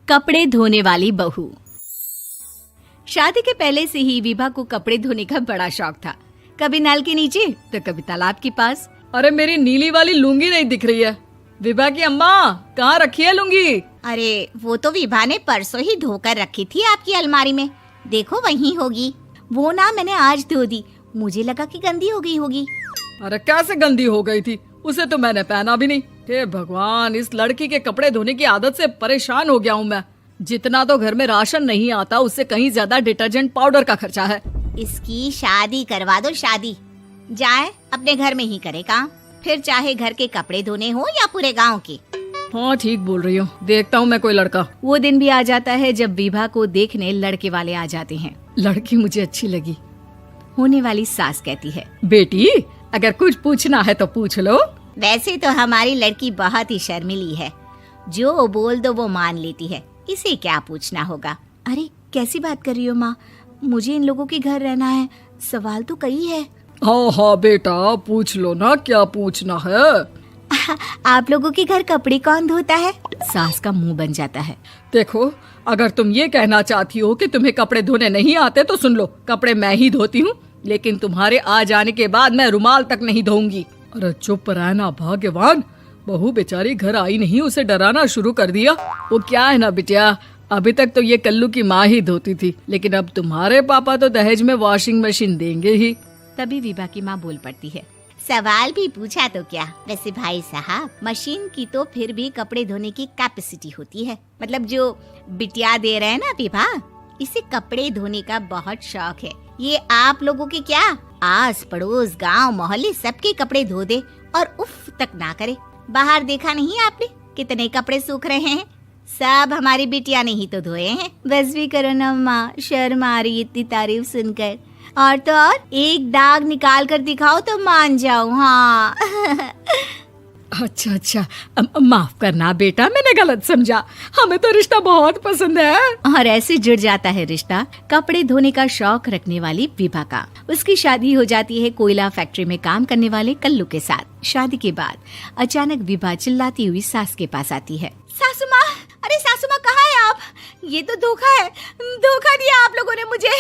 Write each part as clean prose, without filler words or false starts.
कपड़े धोने वाली बहू। शादी के पहले से ही विभा को कपड़े धोने का बड़ा शौक था। कभी नल के नीचे तो कभी तालाब के पास। अरे मेरी नीली वाली लुंगी नहीं दिख रही है। विभा की अम्मा, कहाँ रखी है लुंगी? अरे वो तो विभा ने परसों ही धोकर रखी थी आपकी अलमारी में, देखो वहीं होगी। वो ना मैंने आज धो दी, मुझे लगा कि गंदी हो गई होगी। अरे कैसे गंदी हो गई थी? उसे तो मैंने पहना भी नहीं। हे भगवान, इस लड़की के कपड़े धोने की आदत से परेशान हो गया हूँ मैं। जितना तो घर में राशन नहीं आता, उससे कहीं ज्यादा डिटर्जेंट पाउडर का खर्चा है। इसकी शादी करवा दो, शादी जाए अपने घर में ही करे काम, फिर चाहे घर के कपड़े धोने हो या पूरे गांव के। हाँ ठीक बोल रही हो, देखता हूँ मैं कोई लड़का। वो दिन भी आ जाता है जब विभा को देखने लड़के वाले आ जाते हैं। लड़की मुझे अच्छी लगी। होने वाली सास कहती है, बेटी अगर कुछ पूछना है तो पूछ लो। वैसे तो हमारी लड़की बहुत ही शर्मिली है, जो बोल दो वो मान लेती है, इसे क्या पूछना होगा। अरे कैसी बात कर रही हो माँ, मुझे इन लोगों के घर रहना है, सवाल तो कई है। हाँ हाँ बेटा, पूछ लो ना, क्या पूछना है। आप लोगों के घर कपड़े कौन धोता है? सास का मुंह बन जाता है। देखो, अगर तुम ये कहना चाहती हो कि तुम्हें कपड़े धोने नहीं आते तो सुन लो, कपड़े मैं ही धोती हूँ, लेकिन तुम्हारे आ जाने के बाद मैं रुमाल तक नहीं धोऊंगी। अरे चुप रहना भाग्यवान, बहू बेचारी घर आई नहीं, उसे डराना शुरू कर दिया। वो क्या है ना बिटिया, अभी तक तो ये कल्लू की माँ ही धोती थी, लेकिन अब तुम्हारे पापा तो दहेज में वॉशिंग मशीन देंगे ही। तभी विभा की माँ बोल पड़ती है, सवाल भी पूछा तो क्या। वैसे भाई साहब, मशीन की तो फिर भी कपड़े धोने की कैपेसिटी होती है। मतलब जो बिटिया दे रहे हैं ना विभा, इसे कपड़े धोने का बहुत शौक है। ये आप लोगों के क्या, आस पड़ोस गांव मोहल्ले सबके कपड़े धो दे और उफ तक ना करे। बाहर देखा नहीं आपने कितने कपड़े सूख रहे हैं? सब हमारी बिटिया ने ही तो धोए हैं। बस भी करो ना माँ, शर्म आ रही इतनी तारीफ सुनकर। और तो और एक दाग निकाल कर दिखाओ तो मान जाऊं। हाँ अच्छा, माफ करना बेटा, मैंने गलत समझा। हमें तो रिश्ता बहुत पसंद है। और ऐसे जुड़ जाता है रिश्ता कपड़े धोने का शौक रखने वाली विभा का। उसकी शादी हो जाती है कोयला फैक्ट्री में काम करने वाले कल्लू के साथ। शादी के बाद अचानक विभा चिल्लाती हुई सास के पास आती है। सासू माँ, अरे सासू माँ कहाँ है आप? ये तो धोखा है, धोखा दिया आप लोगों ने मुझे।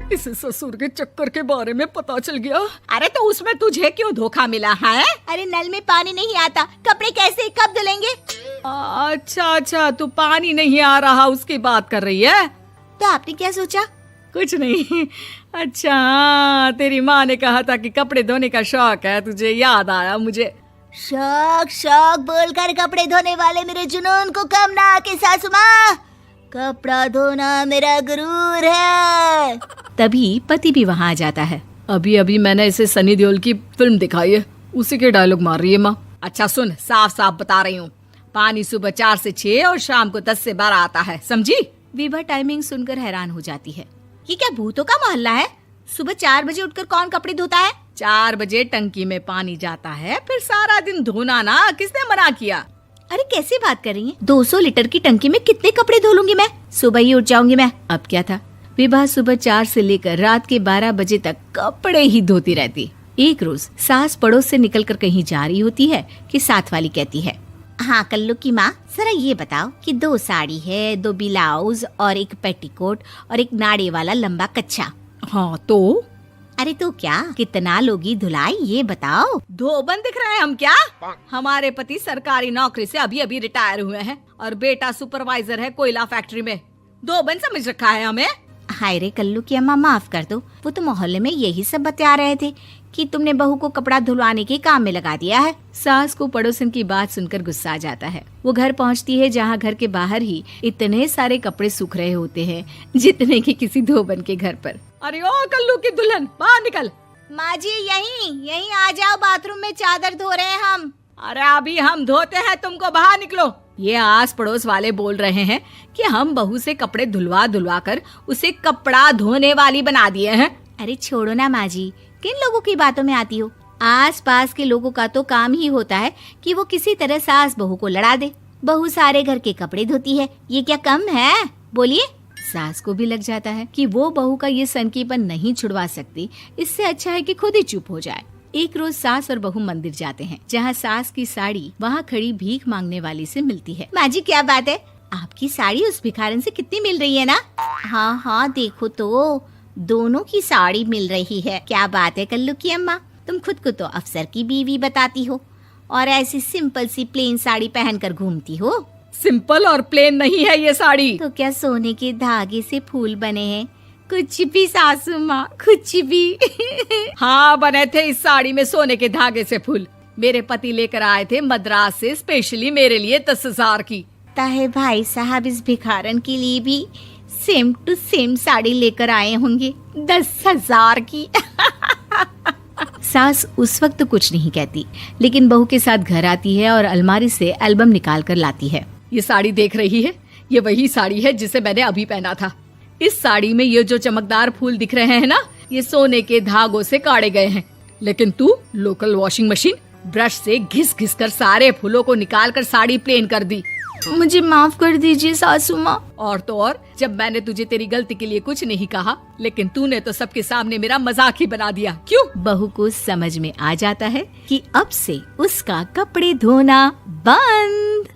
इसे ससुर के चक्कर के बारे में पता चल गया। अरे तो उसमें तुझे क्यों धोखा मिला है? अरे नल में पानी नहीं आता, कपड़े कैसे कब धुलेंगे? अच्छा, तू पानी नहीं आ रहा उसकी बात कर रही है। तो आपने क्या सोचा? कुछ नहीं। अच्छा, तेरी माँ ने कहा था कि कपड़े धोने का शौक है तुझे, याद आया मुझे। शौक बोलकर कपड़े धोने वाले मेरे जुनून को कम ना आके सासू माँ, कपड़ा धोना मेरा गुरूर है। तभी पति भी वहाँ आ जाता है। अभी मैंने इसे सनी देओल की फिल्म दिखाई है, उसी के डायलॉग मार रही है माँ। अच्छा सुन, साफ बता रही हूँ, पानी सुबह 4 से 6 और शाम को 10 से 12 आता है, समझी? विभा टाइमिंग सुनकर हैरान हो जाती है। ये क्या भूतों का मोहल्ला है? सुबह 4 बजे उठकर कौन कपड़े धोता है? 4 बजे टंकी में पानी जाता है, फिर सारा दिन धोना ना, किसने मना किया? अरे कैसी बात कर रही हैं? 200 लीटर की टंकी में कितने कपड़े धो लूंगी मैं? सुबह ही उठ जाऊंगी मैं। अब क्या था, विभा सुबह 4 से लेकर रात के 12 बजे तक कपड़े ही धोती रहती। एक रोज सास पड़ोस से निकलकर कहीं जा रही होती है कि साथ वाली कहती है, हाँ कल्लू की माँ, जरा ये बताओ कि 2 साड़ी है, 2 ब्लाउज और एक पेटीकोट और एक नाड़े वाला लंबा कच्छा। हाँ तो? अरे तो क्या, कितना लोगी धुलाई ये बताओ। धोबन दिख रहे हैं हम क्या? हमारे पति सरकारी नौकरी से अभी रिटायर हुए हैं और बेटा सुपरवाइजर है कोयला फैक्ट्री में। धोबन समझ रखा है हमें। हाय रे कल्लू की अम्मा, माफ कर दो, वो तो मोहल्ले में यही सब बता रहे थे कि तुमने बहू को कपड़ा धुलवाने के काम में लगा दिया है। सास को पड़ोसन की बात सुनकर गुस्सा आ जाता है। वो घर पहुंचती है जहां घर के बाहर ही इतने सारे कपड़े सूख रहे होते हैं जितने कि किसी धोबन के घर पर। अरे ओ कल्लू की दुल्हन, बाहर निकल। माँ जी यहीं आ जाओ, बाथरूम में चादर धो रहे हैं हम। अरे अभी हम धोते हैं, तुमको बाहर निकलो। ये आस पड़ोस वाले बोल रहे हैं कि हम बहू से कपड़े धुलवा कर उसे कपड़ा धोने वाली बना दिए हैं। अरे छोड़ो ना माँ जी, किन लोगों की बातों में आती हो? आस पास के लोगों का तो काम ही होता है कि वो किसी तरह सास बहू को लड़ा दे। बहू सारे घर के कपड़े धोती है, ये क्या कम है? बोलिए। सास को भी लग जाता है कि वो बहू का ये सनकीपन नहीं छुड़वा सकती, इससे अच्छा है कि खुद ही चुप हो जाए। एक रोज सास और बहू मंदिर जाते हैं, जहाँ सास की साड़ी वहाँ खड़ी भीख मांगने वाली से मिलती है। माँ जी क्या बात है, आपकी साड़ी उस भिखारन से कितनी मिल रही है ना? हाँ हाँ, देखो तो दोनों की साड़ी मिल रही है। क्या बात है कल्लू की अम्मा, तुम खुद को तो अफसर की बीवी बताती हो और ऐसी सिंपल सी प्लेन साड़ी पहनकर घूमती हो। सिंपल और प्लेन नहीं है ये साड़ी। तो क्या सोने के धागे से फूल बने हैं? कुछ भी सासू माँ, कुछ भी। हाँ, बने थे इस साड़ी में सोने के धागे से फूल। मेरे पति लेकर आए थे मद्रास से स्पेशली मेरे लिए 10,000 की। ताहे भाई साहब इस भिखारन के लिए भी सेम टू सेम साड़ी लेकर आए होंगे 10,000 की। सास उस वक्त तो कुछ नहीं कहती, लेकिन बहू के साथ घर आती है और अलमारी से एल्बम निकाल कर लाती है। ये साड़ी देख रही है, ये वही साड़ी है जिसे मैंने अभी पहना था। इस साड़ी में ये जो चमकदार फूल दिख रहे हैं ना, ये सोने के धागों से काढ़े गए हैं। लेकिन तू लोकल वॉशिंग मशीन ब्रश से घिस घिस कर सारे फूलों को निकाल कर साड़ी प्लेन कर दी। मुझे माफ कर दीजिए सासू माँ। और तो और, जब मैंने तुझे तेरी गलती के लिए कुछ नहीं कहा, लेकिन तूने तो सबके सामने मेरा मजाक ही बना दिया। क्यों? बहू को समझ में आ जाता है कि अब से उसका कपड़े धोना बंद।